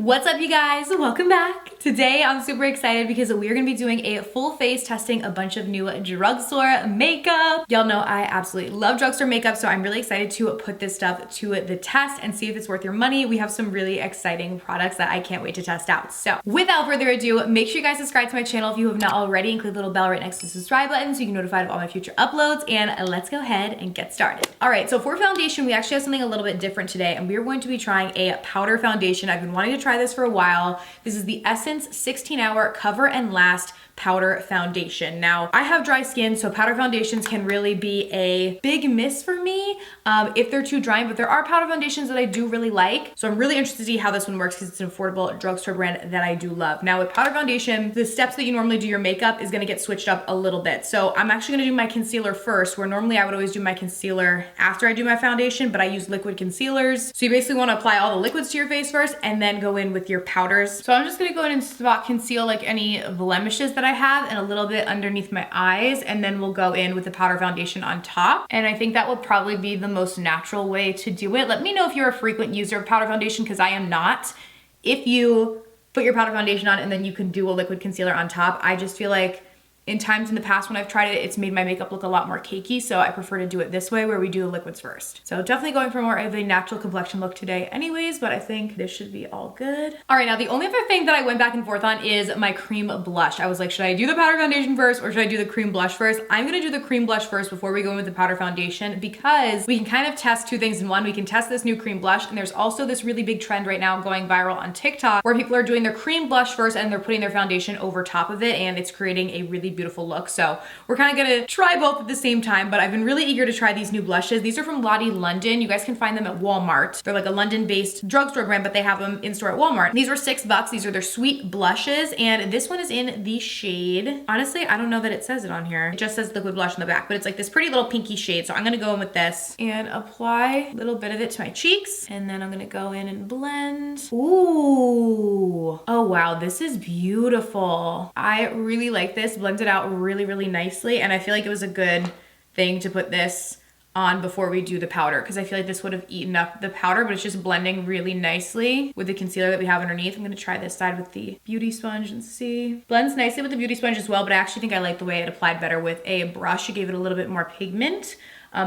What's up, you guys? Welcome back. Today I'm super excited because we're gonna be doing a full face testing a bunch of new drugstore makeup. Y'all know I absolutely love drugstore makeup, so I'm really excited to put this stuff to the test and see if it's worth your money. We have some really exciting products that I can't wait to test out. So without further ado, make sure you guys subscribe to my channel if you have not already, and click the little bell right next to the subscribe button so you can be notified of all my future uploads, and let's go ahead and get started. All right, so for foundation, we actually have something a little bit different today, and we are going to be trying a powder foundation. I've been wanting to try this for a while. This is the Essence 16-Hour Cover and Last Powder Foundation. Now, I have dry skin, so powder foundations can really be a big miss for me if they're too dry, but there are powder foundations that I do really like. So I'm really interested to see how this one works because it's an affordable drugstore brand that I do love. Now, with powder foundation, the steps that you normally do your makeup is gonna get switched up a little bit. So I'm actually gonna do my concealer first, where normally I would always do my concealer after I do my foundation, but I use liquid concealers. So you basically wanna apply all the liquids to your face first and then go in with your powders. So I'm just gonna go in and spot conceal like any blemishes that I have and a little bit underneath my eyes, and then we'll go in with the powder foundation on top. And I think that will probably be the most natural way to do it. Let me know if you're a frequent user of powder foundation, because I am not. If you put your powder foundation on and then you can do a liquid concealer on top, I just feel like in times in the past when I've tried it, it's made my makeup look a lot more cakey, so I prefer to do it this way where we do the liquids first. So definitely going for more of a natural complexion look today anyways, but I think this should be all good. All right, now the only other thing that I went back and forth on is my cream blush. I was like, should I do the powder foundation first or should I do the cream blush first? I'm gonna do the cream blush first before we go in with the powder foundation, because we can kind of test two things in one. We can test this new cream blush, and there's also this really big trend right now going viral on TikTok where people are doing their cream blush first and they're putting their foundation over top of it, and it's creating a really beautiful look. So we're kind of gonna try both at the same time, but I've been really eager to try these new blushes. These are from Lottie London. You guys can find them at Walmart. They're like a London-based drugstore brand, but they have them in store at Walmart. These were $6. These are their sweet blushes, and this one is in the shade. Honestly, I don't know that it says it on here. It just says liquid blush on the back, but it's like this pretty little pinky shade. So I'm gonna go in with this and apply a little bit of it to my cheeks, and then I'm gonna go in and blend. Ooh, oh wow, this is beautiful. I really like this. Blends it out really nicely, and I feel like it was a good thing to put this on before we do the powder, because I feel like this would have eaten up the powder, but it's just blending really nicely with the concealer that we have underneath. I'm gonna try this side with the beauty sponge and see. Blends nicely with the beauty sponge as well, but I actually think I like the way it applied better with a brush. It gave it a little bit more pigment.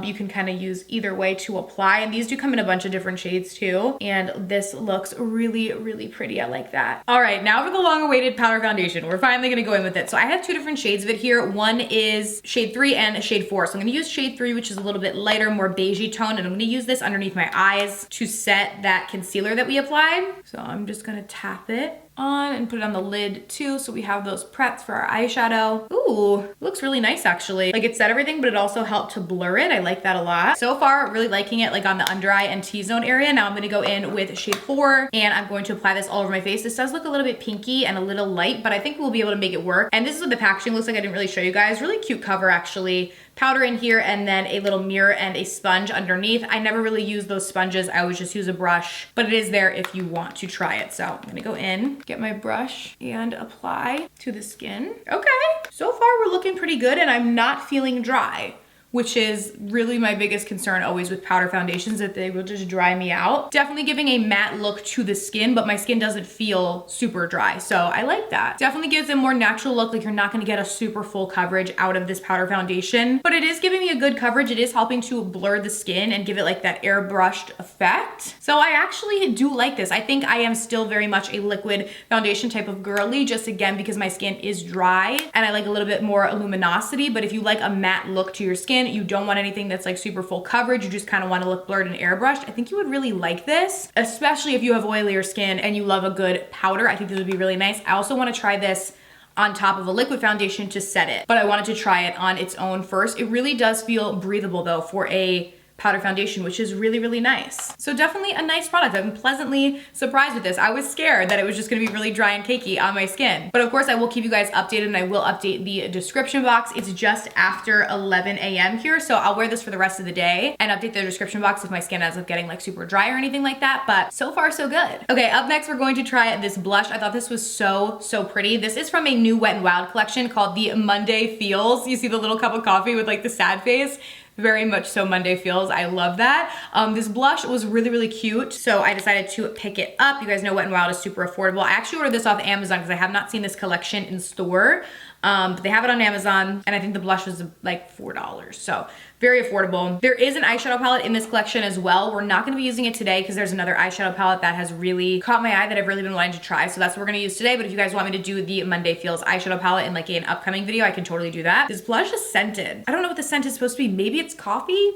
You can kind of use either way to apply, and these do come in a bunch of different shades too, and this looks really pretty. I like that. All right, now for the long-awaited powder foundation. We're finally gonna go in with it. So I have two different shades of it here. One is shade 3 and shade 4. So I'm gonna use shade 3, which is a little bit lighter, more beigey tone, and I'm gonna use this underneath my eyes to set that concealer that we applied. So I'm just gonna tap it on and put it on the lid too, so we have those preps for our eyeshadow. Ooh, looks really nice actually. Like, it set everything, but it also helped to blur it. I like that a lot. So far, really liking it, like on the under eye and T-zone area. Now I'm gonna go in with shade 4, and I'm going to apply this all over my face. This does look a little bit pinky and a little light, but I think we'll be able to make it work. And this is what the packaging looks like. I didn't really show you guys. Really cute cover actually. Powder in here, and then a little mirror and a sponge underneath. I never really use those sponges. I always just use a brush, but it is there if you want to try it. So I'm gonna go in, get my brush, and apply to the skin. Okay, so far we're looking pretty good, and I'm not feeling dry, which is really my biggest concern always with powder foundations, that they will just dry me out. Definitely giving a matte look to the skin, but my skin doesn't feel super dry, so I like that. Definitely gives a more natural look, like you're not gonna get a super full coverage out of this powder foundation, but it is giving me a good coverage. It is helping to blur the skin and give it like that airbrushed effect. So I actually do like this. I think I am still very much a liquid foundation type of girly, just again, because my skin is dry and I like a little bit more luminosity, but if you like a matte look to your skin, you don't want anything that's like super full coverage, you just kind of want to look blurred and airbrushed, I think you would really like this, especially if you have oilier skin and you love a good powder. I think this would be really nice. I also want to try this on top of a liquid foundation to set it, but I wanted to try it on its own first. It really does feel breathable though for a powder foundation, which is really nice. So definitely a nice product. I've been pleasantly surprised with this. I was scared that it was just gonna be really dry and cakey on my skin. But of course I will keep you guys updated, and I will update the description box. It's just after 11 a.m. here, so I'll wear this for the rest of the day and update the description box if my skin ends up getting like super dry or anything like that, but so far so good. Okay, up next we're going to try this blush. I thought this was so pretty. This is from a new Wet n Wild collection called the Monday Feels. You see the little cup of coffee with like the sad face? very much so Monday feels. I love that. This blush was really, really cute, so I decided to pick it up. You guys know Wet n Wild is super affordable. I actually ordered this off Amazon because I have not seen this collection in store. But they have it on Amazon, and I think the blush was like $4, so very affordable. There is an eyeshadow palette in this collection as well. We're not gonna be using it today because there's another eyeshadow palette that has really caught my eye that I've really been wanting to try, so that's what we're gonna use today. But if you guys want me to do the Monday Feels eyeshadow palette in like an upcoming video, I can totally do that. This blush is scented. I don't know what the scent is supposed to be. Maybe it's coffee?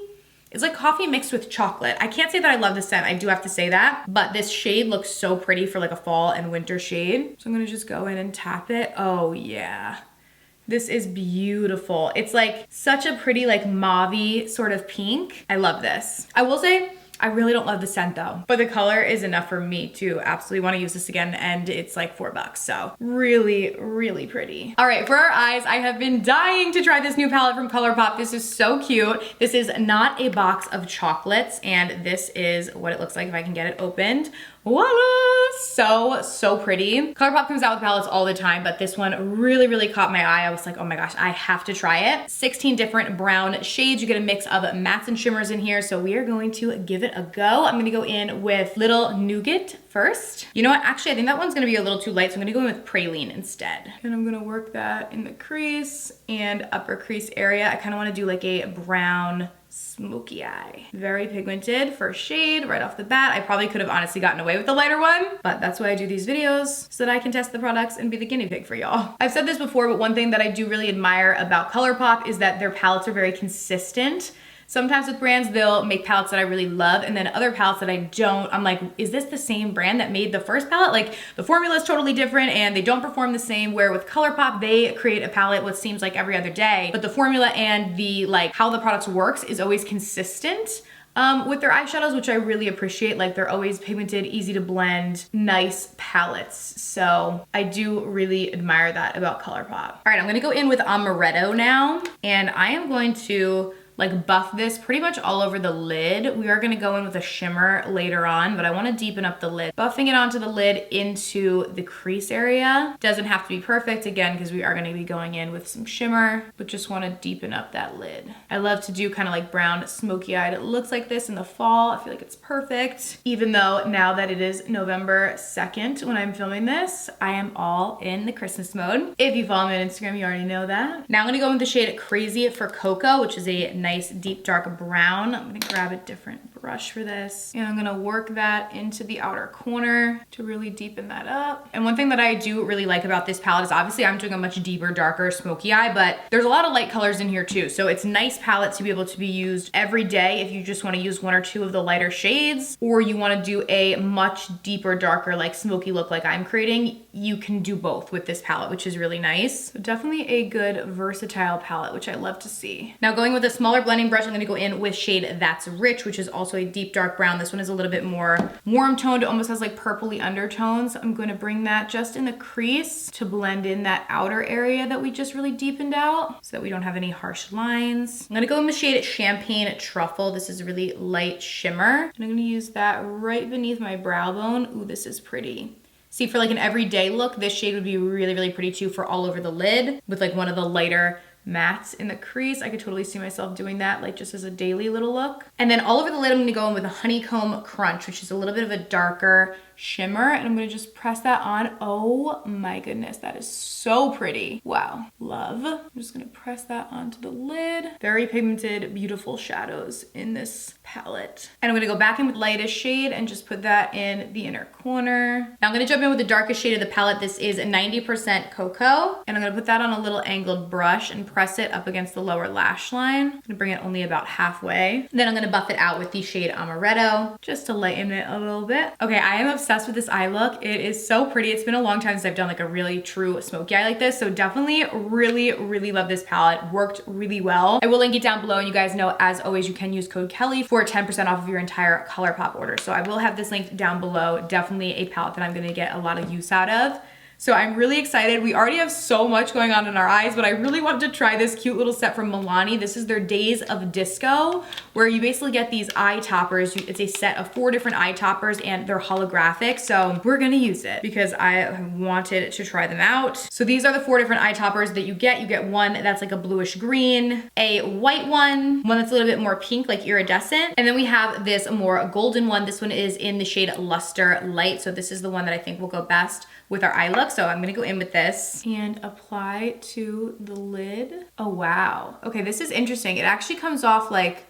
It's like coffee mixed with chocolate. I can't say that I love the scent, I do have to say that, but this shade looks so pretty for like a fall and winter shade. So I'm gonna just go in and tap it. Oh yeah. This is beautiful. It's like such a pretty like mauve-y sort of pink. I love this. I will say, I really don't love the scent though, but the color is enough for me to absolutely want to use this again, and it's like $4, so really, really pretty. All right, for our eyes, I have been dying to try this new palette from ColourPop. This is so cute. This is not a box of chocolates, and this is what it looks like if I can get it opened. Voila! So pretty. ColourPop comes out with palettes all the time, but this one really, really caught my eye. I was like, oh my gosh, I have to try it. 16 different brown shades. You get a mix of mattes and shimmers in here, so we are going to give it a go. I'm gonna go in with Little Nougat first. You know what? Actually, I think that one's gonna be a little too light, so I'm gonna go in with Praline instead. And I'm gonna work that in the crease and upper crease area. I kind of want to do like a brown smoky eye. Very pigmented first shade right off the bat. I probably could have honestly gotten away with the lighter one, but that's why I do these videos, so that I can test the products and be the guinea pig for y'all. I've said this before, but one thing that I do really admire about ColourPop is that their palettes are very consistent. Sometimes with brands, they'll make palettes that I really love, and then other palettes that I don't, I'm like, is this the same brand that made the first palette? Like, the formula is totally different and they don't perform the same, where with ColourPop, they create a palette what seems like every other day, but the formula and the like how the products works is always consistent. With their eyeshadows, which I really appreciate. Like, they're always pigmented, easy to blend, nice palettes. So I do really admire that about ColourPop. All right, I'm gonna go in with Amaretto now, and I am going to like buff this pretty much all over the lid. We are gonna go in with a shimmer later on, but I wanna deepen up the lid. Buffing it onto the lid into the crease area. Doesn't have to be perfect, again, because we are gonna be going in with some shimmer, but just wanna deepen up that lid. I love to do kind of like brown smoky eyed. It looks like this in the fall. I feel like it's perfect. Even though now that it is November 2nd when I'm filming this, I am all in the Christmas mode. If you follow me on Instagram, you already know that. Now I'm gonna go in with the shade Crazy for Cocoa, which is a nice deep dark brown. I'm gonna grab a different brush for this, and I'm gonna work that into the outer corner to really deepen that up. And one thing that I do really like about this palette is obviously I'm doing a much deeper, darker, smoky eye, but there's a lot of light colors in here too. So it's a nice palette to be able to be used every day if you just wanna use one or two of the lighter shades, or you wanna do a much deeper, darker, like smoky look like I'm creating. You can do both with this palette, which is really nice. So definitely a good versatile palette, which I love to see. Now going with a smaller blending brush, I'm gonna go in with shade That's Rich, which is also a deep dark brown. This one is a little bit more warm toned. It almost has like purpley undertones. I'm gonna bring that just in the crease to blend in that outer area that we just really deepened out so that we don't have any harsh lines. I'm gonna go in with shade Champagne Truffle. This is a really light shimmer, and I'm gonna use that right beneath my brow bone. Ooh, this is pretty. See, for like an everyday look, this shade would be really, really pretty too for all over the lid with like one of the lighter mattes in the crease. I could totally see myself doing that, like just as a daily little look. And then all over the lid, I'm gonna go in with a Honeycomb Crunch, which is a little bit of a darker shimmer, and I'm gonna just press that on. Oh my goodness, that is so pretty. Wow, love. I'm just gonna press that onto the lid. Very pigmented, beautiful shadows in this palette. And I'm gonna go back in with lightest shade and just put that in the inner corner. Now I'm gonna jump in with the darkest shade of the palette. This is 90% Cocoa, and I'm gonna put that on a little angled brush and press it up against the lower lash line. I'm gonna bring it only about halfway. Then I'm gonna buff it out with the shade Amaretto just to lighten it a little bit. Okay, I am obsessed with this eye look. It is so pretty. It's been a long time since I've done like a really true smoky eye like this, so definitely really, really love this palette. Worked really well. I will link it down below, and you guys know, as always, you can use code Kelly for 10% off of your entire ColourPop order. So I will have this linked down below. Definitely a palette that I'm gonna get a lot of use out of. So I'm really excited. We already have so much going on in our eyes, but I really want to try this cute little set from Milani. This is their Days of Disco, where you basically get these eye toppers. It's a set of 4 different eye toppers and they're holographic. So we're gonna use it because I wanted to try them out. So these are the 4 different eye toppers that you get. You get one that's like a bluish green, a white one that's a little bit more pink, like iridescent. And then we have this more golden one. This one is in the shade Luster Light. So this is the one that I think will go best with our eye look. So I'm gonna go in with this and apply to the lid. Oh, wow. Okay, this is interesting. It actually comes off like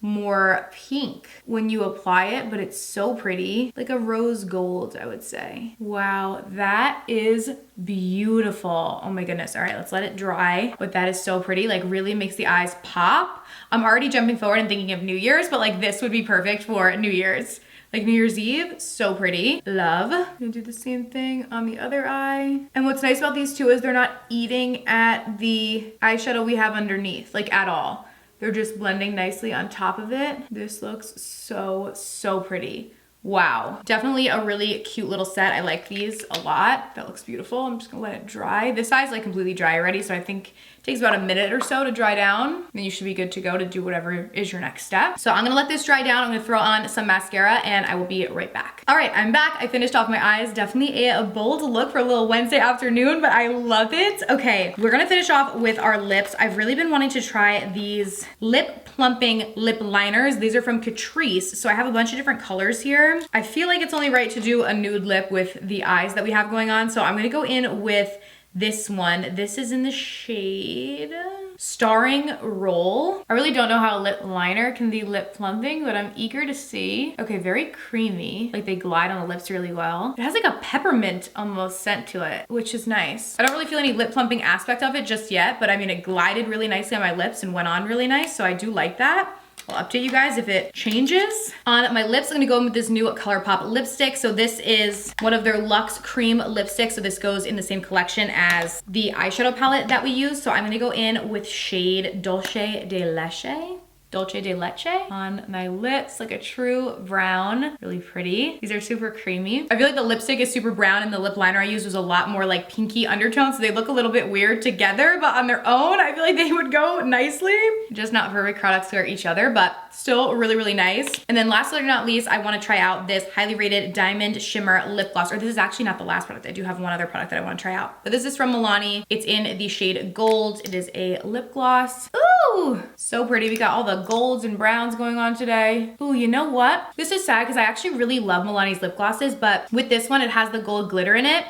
more pink when you apply it, but it's so pretty. Like a rose gold, I would say. Wow, that is beautiful. Oh my goodness. All right, let's let it dry. But that is so pretty, like really makes the eyes pop. I'm already jumping forward and thinking of New Year's, but like this would be perfect for New Year's. Like New Year's Eve, so pretty. Love. I'm gonna do the same thing on the other eye. And what's nice about these two is they're not eating at the eyeshadow we have underneath, like at all. They're just blending nicely on top of it. This looks so, so pretty. Wow. Definitely a really cute little set. I like these a lot. That looks beautiful. I'm just gonna let it dry. This eye's like completely dry already, so I think it takes about a minute or so to dry down. Then you should be good to go to do whatever is your next step. So I'm gonna let this dry down. I'm gonna throw on some mascara and I will be right back. All right, I'm back. I finished off my eyes. Definitely a bold look for a little Wednesday afternoon, but I love it. Okay, we're gonna finish off with our lips. I've really been wanting to try these lip plumping lip liners. These are from Catrice. So I have a bunch of different colors here. I feel like it's only right to do a nude lip with the eyes that we have going on. So I'm gonna go in with this one. This is in the shade Starring Roll. I really don't know how a lip liner can be lip plumping, but I'm eager to see. Okay, very creamy. Like they glide on the lips really well. It has like a peppermint almost scent to it, which is nice. I don't really feel any lip plumping aspect of it just yet, but I mean, it glided really nicely on my lips and went on really nice, so I do like that. I'll update you guys if it changes. On my lips, I'm gonna go in with this new ColourPop lipstick. So this is one of their Luxe Cream lipsticks. So this goes in the same collection as the eyeshadow palette that we use. So I'm gonna go in with shade Dulce de Leche. Dolce de Leche on my lips, like a true brown, really pretty. These are super creamy. I feel like the lipstick is super brown and the lip liner I used was a lot more like pinky undertone, so they look a little bit weird together, but on their own, I feel like they would go nicely. Just not perfect products for each other, but still really, really nice. And then last but not least, I wanna try out this highly rated Diamond Shimmer Lip Gloss, or this is actually not the last product. I do have one other product that I wanna try out, but this is from Milani. It's in the shade Gold. It is a lip gloss. Ooh, so pretty. We got all the golds and browns going on today. Ooh, you know what? This is sad because I actually really love Milani's lip glosses, but with this one, it has the gold glitter in it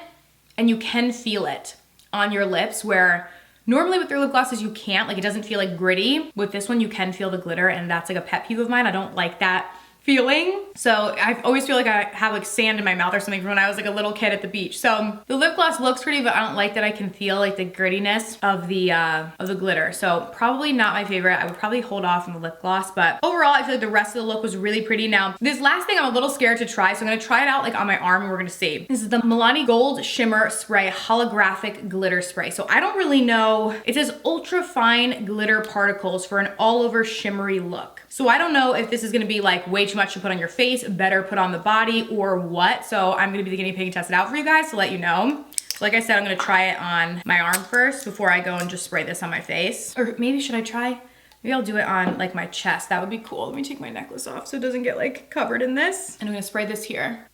and you can feel it on your lips, where normally with their lip glosses, you can't, like it doesn't feel like gritty. With this one, you can feel the glitter, and that's like a pet peeve of mine. I don't like that feeling. So I always feel like I have like sand in my mouth or something from when I was like a little kid at the beach. So the lip gloss looks pretty, but I don't like that I can feel like the grittiness of the glitter. So probably not my favorite. I would probably hold off on the lip gloss, but overall I feel like the rest of the look was really pretty. Now this last thing I'm a little scared to try, so I'm gonna try it out like on my arm and we're gonna see. This is the Milani Gold Shimmer Spray Holographic Glitter Spray. So I don't really know, it says ultra fine glitter particles for an all over shimmery look. So I don't know if this is gonna be like way too much to put on your face, better put on the body, or what. So I'm gonna be the guinea pig and test it out for you guys to let you know. Like I said, I'm gonna try it on my arm first before I go and just spray this on my face. Or maybe should I try? Maybe I'll do it on like my chest. That would be cool. Let me take my necklace off so it doesn't get like covered in this. And I'm gonna spray this here.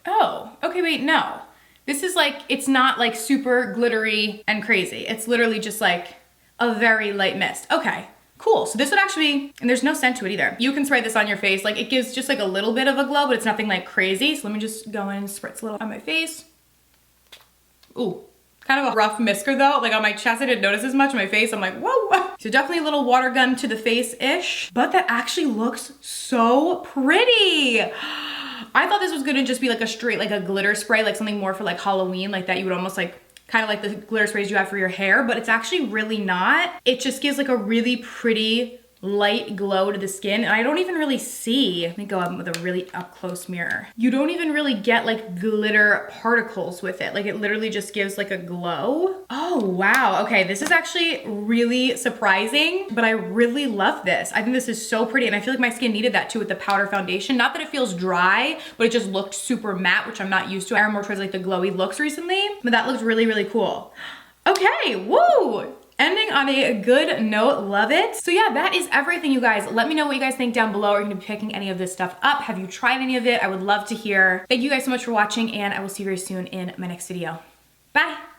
Oh, okay, wait, no. This is like, it's not like super glittery and crazy. It's literally just like a very light mist. Okay, cool. So this would actually be, and there's no scent to it either. You can spray this on your face. Like it gives just like a little bit of a glow, but it's nothing like crazy. So let me just go in and spritz a little on my face. Ooh, kind of a rough misker though. Like on my chest, I didn't notice as much. On my face, I'm like, whoa. So definitely a little water gun to the face-ish, but that actually looks so pretty. I thought this was gonna just be like a straight, like a glitter spray, like something more for like Halloween, like that you would almost like, kind of like the glitter sprays you have for your hair, but it's actually really not. It just gives like a really pretty light glow to the skin. And I don't even really see, let me go up with a really up close mirror. You don't even really get like glitter particles with it. Like it literally just gives like a glow. Oh, wow. Okay, this is actually really surprising, but I really love this. I think this is so pretty, and I feel like my skin needed that too with the powder foundation. Not that it feels dry, but it just looked super matte, which I'm not used to. I'm more towards like the glowy looks recently, but that looks really, really cool. Okay, woo! Ending on a good note, love it. So yeah, that is everything, you guys. Let me know what you guys think down below. Are you gonna be picking any of this stuff up? Have you tried any of it? I would love to hear. Thank you guys so much for watching, and I will see you very soon in my next video. Bye.